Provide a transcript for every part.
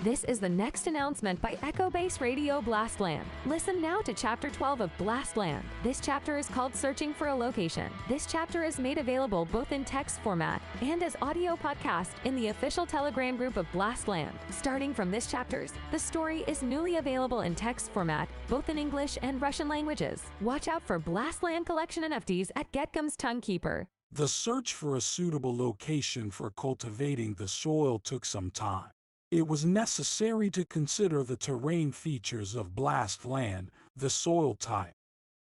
This is the next announcement by Echo Base Radio Blastland. Listen now to Chapter 12 of Blastland. This chapter is called Searching for a Location. This chapter is made available both in text format and as audio podcast in the official Telegram group of Blastland. Starting from this chapters, the story is newly available in text format, both in English and Russian languages. Watch out for Blastland collection NFTs at Getcom's Tongue Keeper. The search for a suitable location for cultivating the soil took some time. It was necessary to consider the terrain features of Blastland, the soil type,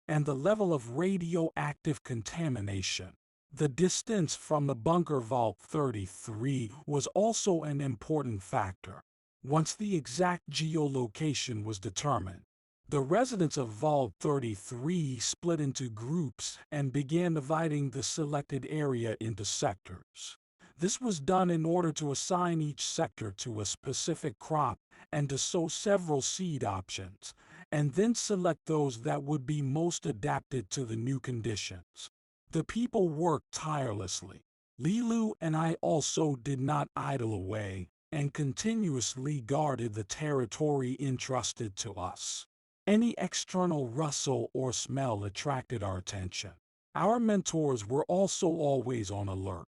and the level of radioactive contamination. The distance from the bunker Vault 33 was also an important factor. Once the exact geolocation was determined, the residents of Vault 33 split into groups and began dividing the selected area into sectors. This was done in order to assign each sector to a specific crop and to sow several seed options, and then select those that would be most adapted to the new conditions. The people worked tirelessly. Lilu and I also did not idle away and continuously guarded the territory entrusted to us. Any external rustle or smell attracted our attention. Our mentors were also always on alert.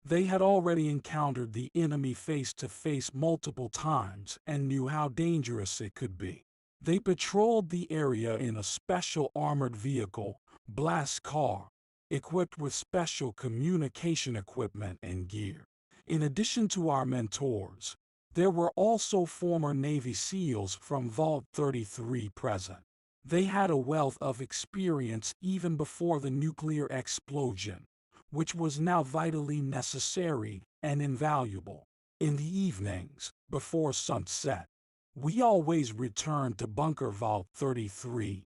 They had already encountered the enemy face-to-face multiple times and knew how dangerous it could be. They patrolled the area in a special armored vehicle, blast car, equipped with special communication equipment and gear. In addition to our mentors, there were also former Navy SEALs from Vault 33 present. They had a wealth of experience even before the nuclear explosion, which was now vitally necessary and invaluable. In the evenings, before sunset, we always returned to Bunker Vault 33,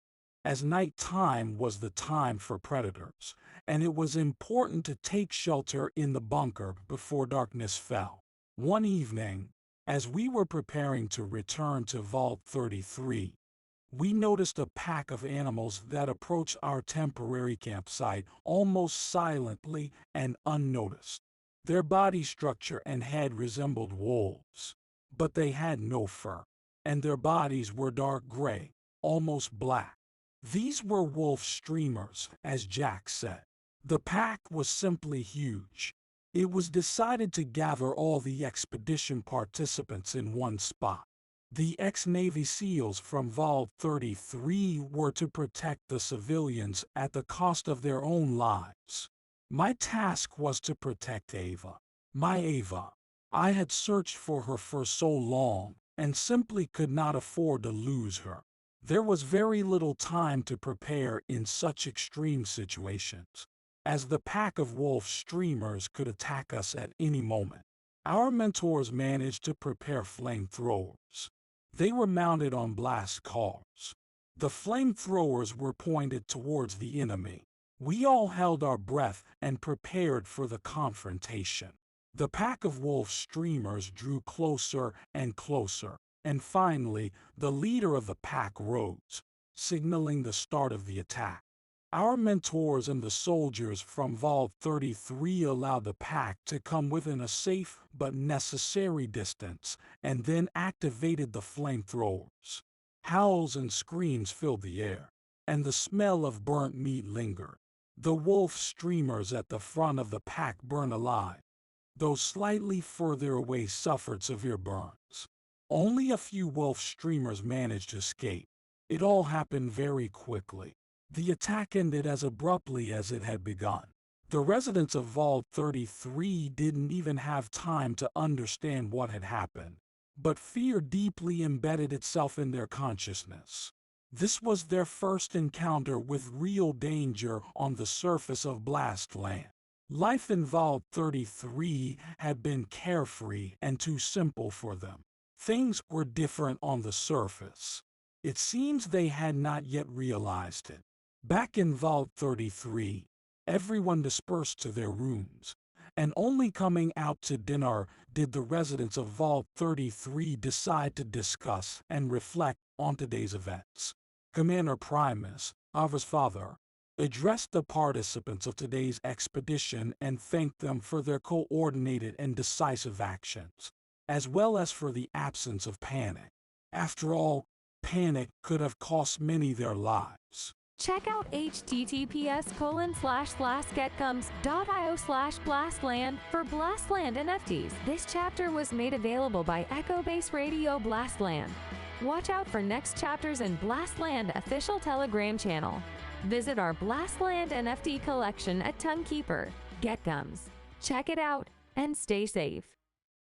as nighttime was the time for predators, and it was important to take shelter in the bunker before darkness fell. One evening, as we were preparing to return to Vault 33, we noticed a pack of animals that approached our temporary campsite almost silently and unnoticed. Their body structure and head resembled wolves, but they had no fur, and their bodies were dark gray, almost black. These were wolf streamers, as Jack said. The pack was simply huge. It was decided to gather all the expedition participants in one spot. The ex-Navy SEALs from Vault 33 were to protect the civilians at the cost of their own lives. My task was to protect Ava. My Ava. I had searched for her for so long and simply could not afford to lose her. There was very little time to prepare in such extreme situations, as the pack of wolf streamers could attack us at any moment. Our mentors managed to prepare flamethrowers. They were mounted on blast cars. The flamethrowers were pointed towards the enemy. We all held our breath and prepared for the confrontation. The pack of wolf streamers drew closer and closer, and finally, the leader of the pack rose, signaling the start of the attack. Our mentors and the soldiers from Vault 33 allowed the pack to come within a safe but necessary distance and then activated the flamethrowers. Howls and screams filled the air, and the smell of burnt meat lingered. The wolf streamers at the front of the pack burned alive. Those slightly further away suffered severe burns. Only a few wolf streamers managed to escape. It all happened very quickly. The attack ended as abruptly as it had begun. The residents of Vault 33 didn't even have time to understand what had happened, but fear deeply embedded itself in their consciousness. This was their first encounter with real danger on the surface of Blastland. Life in Vault 33 had been carefree and too simple for them. Things were different on the surface. It seems they had not yet realized it. Back in Vault 33, everyone dispersed to their rooms, and only coming out to dinner did the residents of Vault 33 decide to discuss and reflect on today's events. Commander Primus, Ava's father, addressed the participants of today's expedition and thanked them for their coordinated and decisive actions. as well as for the absence of panic. After all, panic could have cost many their lives. Check out https://getgums.io/blastland for Blastland NFTs. This chapter was made available by Echo-Base Radio Blastland. Watch out for next chapters in Blastland official Telegram channel. Visit our Blastland NFT collection at Tonguekeeper. Get Gums. Check it out and stay safe.